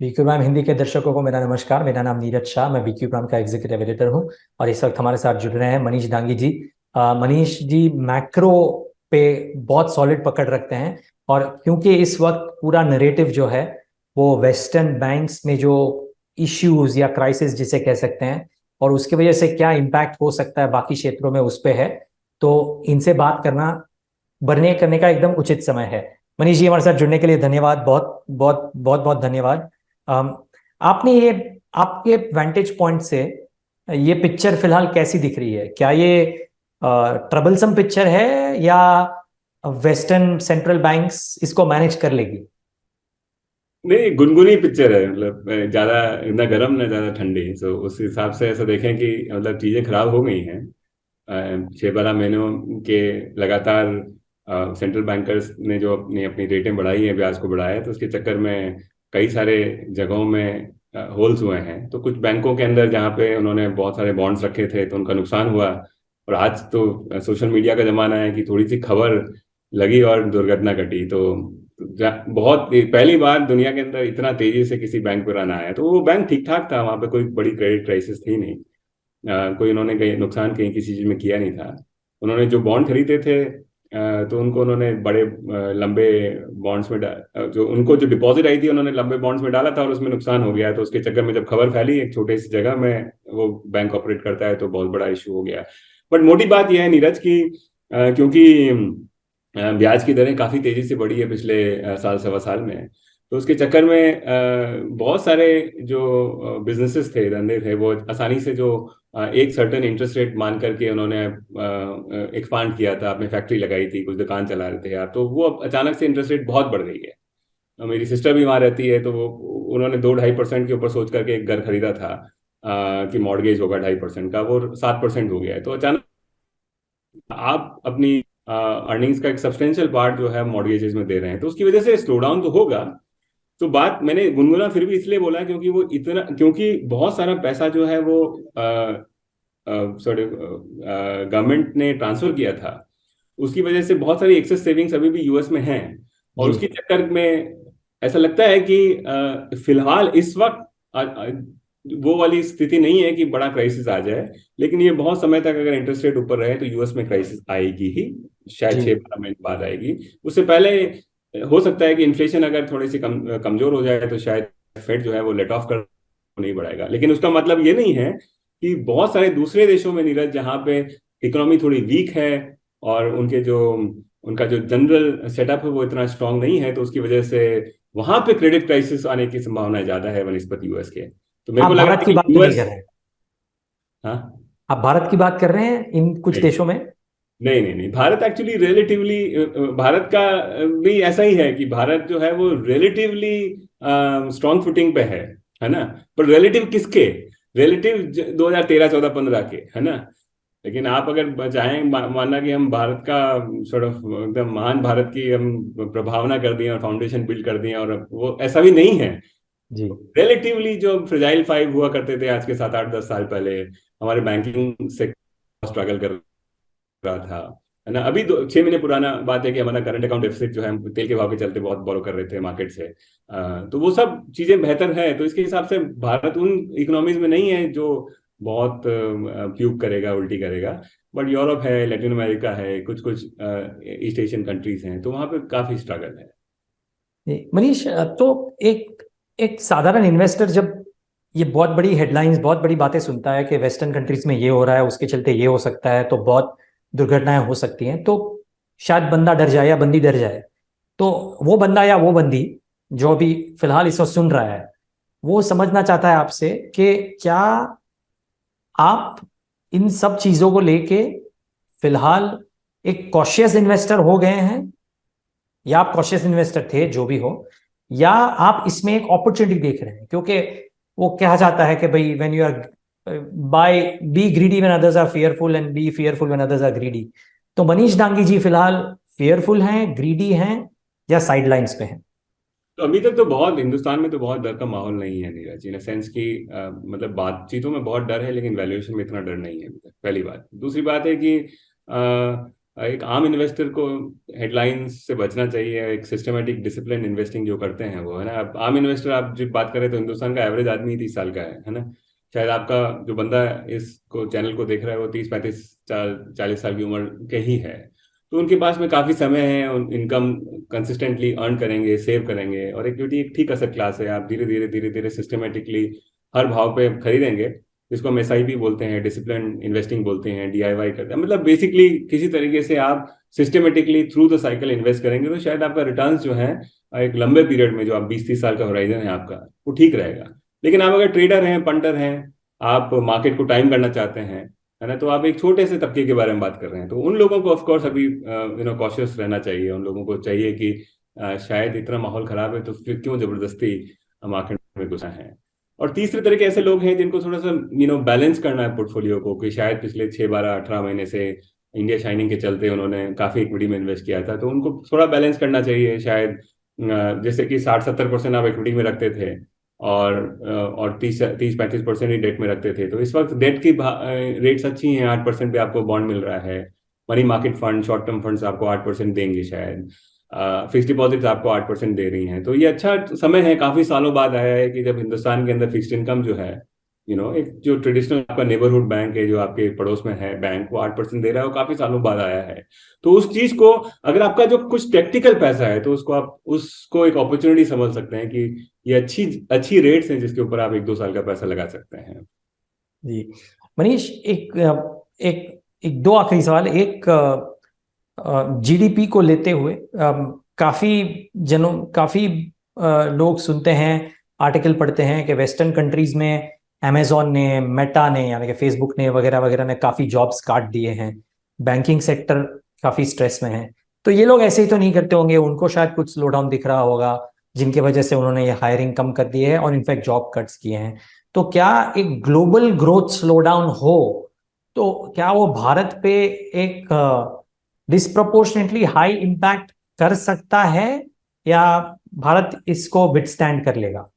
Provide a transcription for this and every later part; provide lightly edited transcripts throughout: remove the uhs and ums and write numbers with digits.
BQ prime Hindi के दर्शकों को मेरा नमस्कार। मेरा नाम नीरज शाह, मैं बीक्यू प्राइम का एग्जीक्यूटिव एडिटर हूं। और इस वक्त हमारे साथ जुड़ रहे हैं मनीष डांगी जी। मनीष जी मैक्रो पे बहुत सॉलिड पकड़ रखते हैं। और क्योंकि इस वक्त पूरा नरेटिव जो है वो वेस्टर्न बैंक्स में जो इश्यूज या क्राइसिस जिसे कह सकते हैं और उसकी वजह से क्या इम्पैक्ट हो सकता है बाकी क्षेत्रों में, उस पे है। तो इनसे बात करना बरने करने का एकदम उचित समय है। मनीष जी, हमारे साथ जुड़ने के लिए धन्यवाद। बहुत बहुत बहुत बहुत धन्यवाद। अम, आपने ये आपके वेंटेज पॉइंट से ये पिक्चर फिलहाल कैसी दिख रही है? क्या ये ट्रबलसम पिक्चर है या वेस्टर्न सेंट्रल बैंक्स इसको मैनेज कर लेगी? नहीं, गुनगुनी पिक्चर है। मतलब ज्यादा ना गर्म ना ज्यादा ठंडी। सो उस हिसाब से ऐसा देखें कि मतलब चीजें खराब हो गई हैं। 6-12 महीनों के लगातार सेंट्रल बैंकर्स ने जो अपनी अपनी रेटें बढ़ाई हैं, ब्याज को बढ़ाया है, तो उसके चक्कर में कई सारे जगहों में होल्स हुए हैं। तो कुछ बैंकों के अंदर जहाँ पे उन्होंने बहुत सारे बॉन्ड्स रखे थे तो उनका नुकसान हुआ। और आज तो सोशल मीडिया का जमाना है कि थोड़ी सी खबर लगी और दुर्घटना घटी। तो बहुत पहली बार दुनिया के अंदर इतना तेजी से किसी बैंक पर आना आया। तो वो बैंक ठीक ठाक था, वहां पे कोई बड़ी क्रेडिट क्राइसिस थी नहीं। कोई उन्होंने कहीं नुकसान कहीं किसी चीज में किया नहीं था। उन्होंने जो बॉन्ड खरीदे थे तो उनको उन्होंने बड़े लंबे बॉन्ड्स में जो उनको जो डिपॉजिट आई थी उन्होंने लंबे बॉन्ड्स में डाला था और उसमें नुकसान हो गया। तो उसके चक्कर में जब खबर फैली एक छोटे सी जगह में वो बैंक ऑपरेट करता है तो बहुत बड़ा इशू हो गया। बट मोटी बात यह है नीरज की क्योंकि ब्याज की दरें काफी तेजी से बढ़ी है पिछले साल सवा साल में। तो उसके चक्कर में बहुत सारे जो बिजनेसेस थे, धंधे थे, वो आसानी से जो एक सर्टेन इंटरेस्ट रेट मान करके उन्होंने एक्सपांड किया था, अपनी फैक्ट्री लगाई थी, कुछ दुकान चला रहे थे यार, तो वो अब अचानक से इंटरेस्ट रेट बहुत बढ़ गई है। मेरी सिस्टर भी वहाँ रहती है, तो वो उन्होंने 2-2.5% के ऊपर सोच करके एक घर खरीदा था कि मॉर्गेज होगा 2.5% का, वो 7% हो गया है। तो अचानक आप अपनी अर्निंग्स का एक सब्सटेंशियल पार्ट जो है मॉर्गेजेस में दे रहे हैं, तो उसकी वजह से स्लो डाउन तो होगा। तो बात मैंने गुनगुना फिर भी इसलिए बोला क्योंकि वो इतना, क्योंकि बहुत सारा पैसा जो है वो सॉरी गवर्नमेंट ने ट्रांसफर किया था। उसकी वजह से बहुत सारी एक्सेस सेविंग्स अभी भी यूएस में हैं। और जी। उसके चक्कर में ऐसा लगता है कि फिलहाल इस वक्त वो वाली स्थिति नहीं है कि बड़ा क्राइसिस आ जाए। लेकिन ये बहुत समय तक अगर इंटरेस्ट रेट ऊपर रहे तो यूएस में क्राइसिस आएगी ही। शायद जी। 6-12 महीने बाद आएगी। उससे पहले हो सकता है कि इन्फ्लेशन अगर थोड़ी सी कमजोर हो जाए तो शायद फेड जो है वो लेट ऑफ कर नहीं बढ़ाएगा। लेकिन उसका मतलब ये नहीं है कि बहुत सारे दूसरे देशों में नीरज, जहाँ पे इकोनॉमी थोड़ी वीक है और उनका जो जनरल सेटअप है वो इतना स्ट्रांग नहीं है, तो उसकी वजह से वहां पे क्रेडिट क्राइसिस आने की संभावना ज्यादा है बनस्पत यूएस के। तो मेरे आप को लग रहा भारत है की कि बात तो नहीं कर यूएस। रहे हैं? हाँ। आप भारत की बात कर रहे हैं इन कुछ नहीं देशों में? नहीं नहीं नहीं, भारत एक्चुअली रिलेटिवली, भारत का भी ऐसा ही है कि भारत जो है वो रिलेटिवली स्ट्रांग फुटिंग पे है ना। पर रिलेटिव किसके? रिलेटिव 2013-14-15 के, है ना। लेकिन आप अगर चाहें मानना कि हम भारत का सॉर्ट ऑफ एकदम महान भारत की हम प्रभावना कर दिए और फाउंडेशन बिल्ड कर दिए, और वो ऐसा भी नहीं है। जी। रिलेटिवली जो फ्रेजाइल फाइव हुआ करते थे आज के 7-8-10 साल पहले, हमारे बैंकिंग सेक्टर स्ट्रगल कर रहा था, है ना। अभी 6 महीने पुराना बात है कि हमारा करंट अकाउंट डेफिसिट जो है, हम तेल के भाव के चलते बहुत बोरो कर रहे थे मार्केट से। तो वो सब चीजें बेहतर है। तो इसके हिसाब से भारत उन इकोनॉमीज में नहीं है जो बहुत प्यूक करेगा, उल्टी करेगा। बट यूरोप है, लैटिन अमेरिका है, कुछ कुछ ईस्ट एशियन कंट्रीज हैं, तो वहां पे काफी स्ट्रगल है। जी, मनीष, तो एक एक साधारण इन्वेस्टर जब ये बहुत बड़ी हेडलाइंस, बहुत बड़ी बातें सुनता है कि वेस्टर्न कंट्रीज में ये हो रहा है, उसके चलते ये हो सकता है, तो बहुत दुर्घटनाएं हो सकती हैं, तो शायद बंदा डर जाए या बंदी डर जाए। तो वो बंदा या वो बंदी जो अभी फिलहाल इसको सुन रहा है, वो समझना चाहता है आपसे कि क्या आप इन सब चीजों को लेके फिलहाल एक कॉशियस इन्वेस्टर हो गए हैं, या आप कॉशियस इन्वेस्टर थे, जो भी हो, या आप इसमें एक अपॉर्चुनिटी देख रहे हैं? क्योंकि वो कहा जाता है कि भाई when you are by be greedy when others are fearful and be fearful when others are greedy. तो मनीष डांगी जी फिलहाल फेयरफुल हैं, ग्रीडी हैं, या साइडलाइंस पे हैं? तो अभी तक तो बहुत हिंदुस्तान में तो बहुत डर का माहौल नहीं है नीरज, इन सेंस कि मतलब बातचीतों में बहुत डर है लेकिन वैल्यूएशन में इतना डर नहीं है अभी तक। पहली बात। दूसरी बात है कि एक आम इन्वेस्टर को हेडलाइंस से बचना चाहिए, एक सिस्टमेटिक डिसिप्लिन इन्वेस्टिंग जो करते हैं वो, है ना। अब आम इन्वेस्टर आप जब बात करें तो हिंदुस्तान का एवरेज आदमी 30 साल का है ना। शायद आपका जो बंदा इसको चैनल को देख रहा है वो 30 35 40 साल की उम्र के ही है। तो उनके पास में काफी समय है, इनकम कंसिस्टेंटली अर्न करेंगे, सेव करेंगे, और इक्विटी एक ठीक असर क्लास है। आप धीरे धीरे सिस्टमेटिकली हर भाव पे खरीदेंगे, जिसको हम एसआईपी बोलते हैं, डिसिप्लिन इन्वेस्टिंग बोलते हैं, डीआईवाई करते हैं, मतलब बेसिकली किसी तरीके से आप systematically through the cycle invest करेंगे तो शायद आपका रिटर्न्स जो है एक लंबे पीरियड में, जो आप 20 30 साल का होराइजन है आपका, वो ठीक रहेगा। लेकिन आप अगर ट्रेडर हैं, पंटर हैं, आप मार्केट को टाइम करना चाहते हैं, है ना, तो आप एक छोटे से तबके के बारे में बात कर रहे हैं, तो उन लोगों को ऑफ कोर्स अभी कॉशियस रहना चाहिए। उन लोगों को चाहिए कि शायद इतना माहौल खराब है तो फिर क्यों जबरदस्ती मार्केट में घुसा है। और तीसरे तरह के ऐसे लोग हैं जिनको थोड़ा सा बैलेंस करना है पोर्टफोलियो को, कि शायद पिछले 6 12 18 महीने से इंडिया शाइनिंग के चलते उन्होंने काफी इक्विटी में इन्वेस्ट किया था, तो उनको थोड़ा बैलेंस करना चाहिए शायद। जैसे कि 60 70% आप इक्विटी में रखते थे और 30 30 35% ही डेट में रखते थे, तो इस वक्त डेट की रेट्स अच्छी हैं, 8% पे आपको बॉन्ड मिल रहा है। Money market fund, short term funds आपको 8% देंगे शायद। फिक्स्ड डिपॉजिट्स आपको 8% दे रही हैं, तो ये अच्छा समय है, काफी सालों बाद आया है कि जब हिंदुस्तान के अंदर फिक्स्ड इनकम जो है, एक जो ट्रेडिशनल आपका नेबरहुड बैंक है जो आपके पड़ोस में है बैंक, वो 8% दे रहा है, वो काफी सालों बाद आया है। तो उस चीज को, अगर आपका जो कुछ टेक्निकल पैसा है तो उसको आप उसको एक अपॉर्चुनिटी समझ सकते हैं कि ये अच्छी अच्छी रेट्स हैं जिसके ऊपर आप 1 2 साल का पैसा लगा सकते हैं। जी मनीष, एक एक दो आखिरी सवाल। एक, जीडीपी को लेते हुए काफी लोग सुनते हैं, आर्टिकल पढ़ते हैं कि वेस्टर्न कंट्रीज में अमेजोन ने, मेटा ने, यानी कि फेसबुक ने वगैरह वगैरह ने काफी जॉब्स काट दिए हैं, बैंकिंग सेक्टर काफी स्ट्रेस में है। तो ये लोग ऐसे ही तो नहीं करते होंगे, उनको शायद कुछ स्लो डाउन दिख रहा होगा जिनकी वजह से उन्होंने ये हायरिंग कम कर दी है और इनफैक्ट जॉब कट्स किए हैं। तो क्या एक ग्लोबल ग्रोथ स्लो डाउन हो तो क्या वो भारत पे एक डिस्प्रपोर्शनेटली हाई इम्पैक्ट कर सकता है, या भारत इसको विथस्टैंड कर लेगा?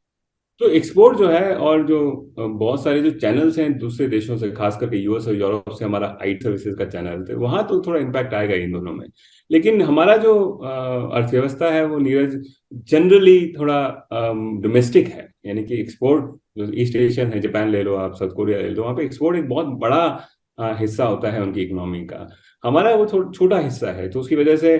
तो एक्सपोर्ट जो है, और जो बहुत सारे जो चैनल्स हैं दूसरे देशों से, खास करके यूएस और यूरोप से हमारा आईटी सर्विसेज का चैनल थे, वहां तो थोड़ा इम्पैक्ट आएगा इन दोनों में। लेकिन हमारा जो अर्थव्यवस्था है वो नीरज जनरली थोड़ा डोमेस्टिक है, यानी कि एक्सपोर्ट जो ईस्ट एशियन है, जापान ले लो आप, साउथ कोरिया ले लो, वहाँ पे एक्सपोर्ट एक बहुत बड़ा हिस्सा होता है उनकी इकोनॉमी का। हमारा वो छोटा हिस्सा है, तो उसकी वजह से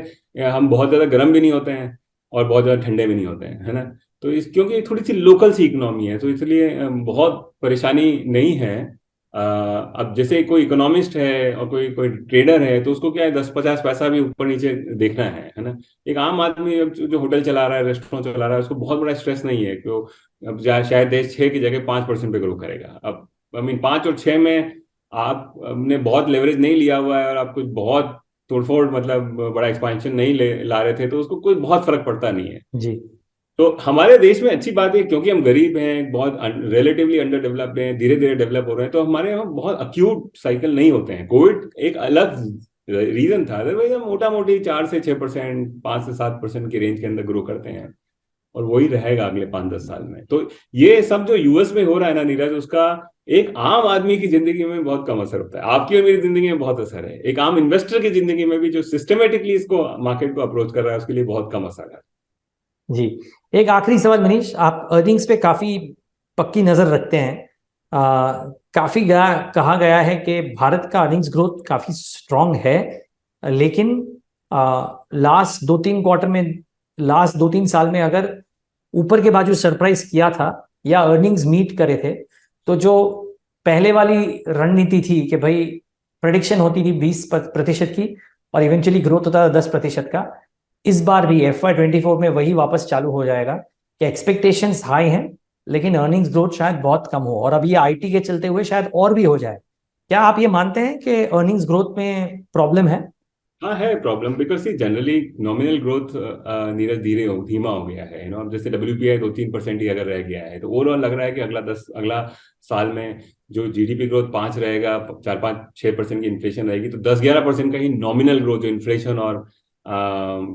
हम बहुत ज्यादा गर्म भी नहीं होते हैं और बहुत ज्यादा ठंडे भी नहीं होते हैं, है ना। तो इस क्योंकि थोड़ी सी लोकल सी इकोनॉमी है, तो इसलिए बहुत परेशानी नहीं है। अब जैसे कोई इकोनॉमिस्ट है और कोई कोई ट्रेडर है, तो उसको क्या है, 10 50 पैसा भी ऊपर नीचे देखना है ना। एक आम आदमी अब जो होटल चला रहा है, रेस्टोरेंट चला रहा है, उसको बहुत बड़ा स्ट्रेस नहीं है कि अब शायद देश 6 की जगह 5% पे ग्रो करेगा। अब आई मीन 5 और 6 में आपने बहुत लेवरेज नहीं लिया हुआ है और आप कुछ बहुत तोड़फोड़, मतलब बड़ा एक्सपांशन नहीं ला रहे थे, तो उसको कोई बहुत फर्क पड़ता नहीं है। जी। तो हमारे देश में अच्छी बात है, क्योंकि हम गरीब हैं, बहुत रिलेटिवली अंडर डेवलप्ड हैं, धीरे धीरे डेवलप हो रहे हैं, तो हमारे यहाँ बहुत अक्यूट साइकिल नहीं होते हैं। कोविड एक अलग रीजन था, अदरवाइज हम मोटा मोटी 4 से 6%, 5 से 7% की रेंज के अंदर ग्रो करते हैं, और वही रहेगा अगले 5 10 साल में। तो ये सब जो यूएस में हो रहा है ना नीरज, उसका एक आम आदमी की जिंदगी में बहुत कम असर होता है। आपकी और मेरी जिंदगी में बहुत असर है, एक आम इन्वेस्टर की जिंदगी में भी, जो सिस्टमेटिकली इसको मार्केट को अप्रोच कर रहा है, उसके लिए बहुत कम असर है। जी, एक आखिरी सवाल मनीष, आप अर्निंग्स पे काफी पक्की नजर रखते हैं। कहा गया है कि भारत का अर्निंग्स ग्रोथ काफी स्ट्रांग है, लेकिन लास्ट 2 3 साल में अगर ऊपर के बाजू सरप्राइज किया था या अर्निंग्स मीट करे थे, तो जो पहले वाली रणनीति थी कि भाई प्रेडिक्शन होती थी 20% की और इवेंचुअली ग्रोथ होता था 10% का, इस बार भी FY24 में वही वापस चालू हो जाएगा कि एक्सपेक्टेशंस हाई हैं लेकिन अर्निंग्स ग्रोथ शायद बहुत कम हो, और अब ये आईटी के चलते हुए शायद और भी हो जाए। क्या आप ये मानते हैं कि अर्निंग्स ग्रोथ में प्रॉब्लम है? हाँ है problem, because see generally nominal growth नीरज धीमा हो गया है। अब जैसे WPI 2 3% ही अगर रह गया है, तो ओवरऑल लग रहा है कि अगला साल में जो जीडीपी ग्रोथ 5 रहेगा, 4 5 6% की इन्फ्लेशन रहेगी, तो 10 11% का ही नॉमिनल ग्रोथ, जो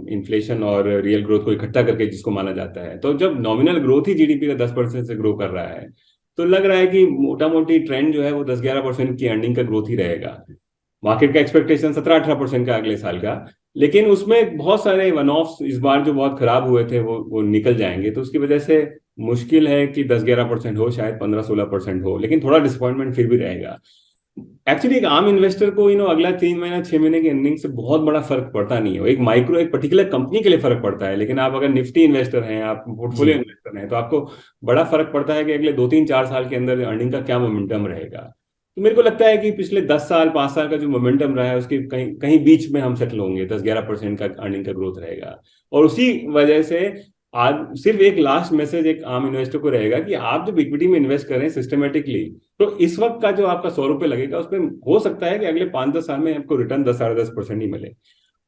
इन्फ्लेशन और रियल ग्रोथ को इकट्ठा करके जिसको माना जाता है, तो जब नॉमिनल ग्रोथ ही जीडीपी का 10% से ग्रो कर रहा है, तो लग रहा है कि मोटा मोटी ट्रेंड जो है वो 10 11% की अर्निंग का ग्रोथ ही रहेगा। मार्केट का एक्सपेक्टेशन 17-18% का अगले साल का, लेकिन उसमें बहुत सारे वन ऑफ इस बार जो बहुत खराब हुए थे वो निकल जाएंगे, तो उसकी वजह से मुश्किल है कि 10-11% हो, शायद 15-16% हो, लेकिन थोड़ा डिसअपॉइंटमेंट फिर भी रहेगा। एक्चुअली एक आम इन्वेस्टर को अगला 3 महीना 6 महीने की अर्निंग से बहुत बड़ा फर्क पड़ता नहीं है। एक पर्टिकुलर कंपनी के लिए फर्क पड़ता है, लेकिन आप अगर निफ्टी इन्वेस्टर हैं, आप जी। पोर्टफोलियो इन्वेस्टर हैं, तो आपको बड़ा फर्क पड़ता है कि अगले 2-3-4 साल के अंदर अर्निंग का क्या मोमेंटम रहेगा। तो मेरे को लगता है कि पिछले 10 साल 5 साल का जो मोमेंटम रहा है उसके कहीं कहीं बीच में हम सेटल होंगे, 10-11% का अर्निंग का ग्रोथ रहेगा। और उसी वजह से आज सिर्फ एक लास्ट मैसेज एक आम इन्वेस्टर को रहेगा कि आप जब इक्विटी में इन्वेस्ट करें सिस्टमेटिकली, तो इस वक्त का जो आपका 100 रुपये लगेगा उसमें हो सकता है कि अगले 5-10 साल में आपको रिटर्न 10-10.5% ही मिले।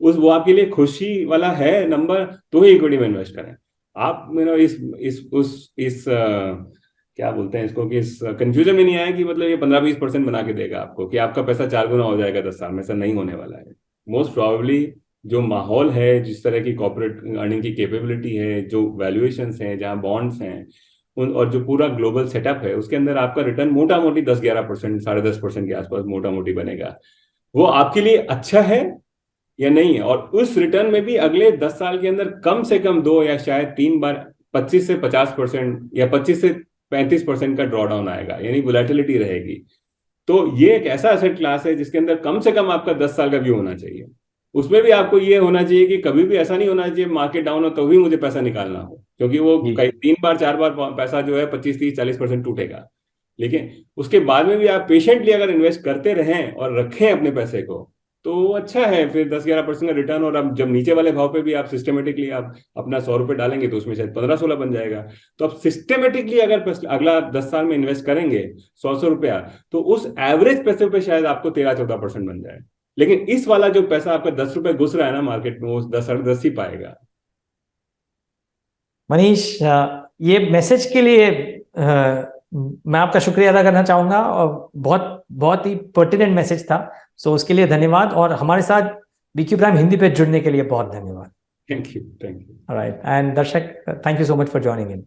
वो आपके लिए खुशी वाला है नंबर, तो ही इक्विटी में इन्वेस्ट करें। आप इस क्या बोलते हैं इसको, कि इस कंफ्यूजन में नहीं आए कि मतलब ये 15-20% बना के देगा आपको, कि आपका पैसा 4 गुना हो जाएगा 10 साल में। ऐसा नहीं होने वाला है। मोस्ट प्रोबेबली जो माहौल है, जिस तरह की कॉर्पोरेट अर्निंग की कैपेबिलिटी है, जो वैल्यूएशंस हैं, जहां बॉन्ड्स हैं, और जो पूरा ग्लोबल सेटअप है, उसके अंदर आपका रिटर्न मोटा मोटी 10-11%, 10.5% के आसपास मोटा मोटी बनेगा। वो आपके लिए अच्छा है या नहीं है, और उस रिटर्न में भी अगले 10 साल के अंदर कम से कम 2 या शायद 3 बार 25 से 50% या 25 से 35% का ड्रॉडाउन आएगा, यानी वोलेटिलिटी रहेगी। तो ये एक ऐसा एसेट क्लास है जिसके अंदर कम से कम आपका 10 साल का व्यू होना चाहिए। उसमें भी आपको ये होना चाहिए कि कभी भी ऐसा नहीं होना चाहिए मार्केट डाउन हो तो भी मुझे पैसा निकालना हो, क्योंकि वो जी। कई 3 बार 4 बार पैसा जो है 25-30-40% टूटेगा। लेकिन उसके बाद में भी आप पेशेंटली अगर इन्वेस्ट करते रहें और रखें अपने पैसे को, तो वो अच्छा है। फिर 10-11% का रिटर्न, और अब जब नीचे वाले भाव पे भी आप सिस्टमेटिकली आप अपना 100 रुपये डालेंगे तो उसमें शायद 15-16 बन जाएगा। तो आप सिस्टमेटिकली अगर अगला 10 साल में इन्वेस्ट करेंगे 100-100 रुपया, तो उस एवरेज पैसे पे शायद आपको 13-14% बन जाए। लेकिन इस वाला जो पैसा आपका 10 रुपए घुस रहा है ना मार्केट में, वो 10-10.5 ही पाएगा। मनीष, ये मैसेज के लिए मैं आपका शुक्रिया अदा करना चाहूंगा, और बहुत बहुत ही पर्टिनेंट मैसेज था। सो उसके लिए धन्यवाद, और हमारे साथ बीक्यू प्राइम हिंदी पे जुड़ने के लिए बहुत धन्यवाद। Thank you, thank you. Alright, and दर्शक, thank you so much for joining in.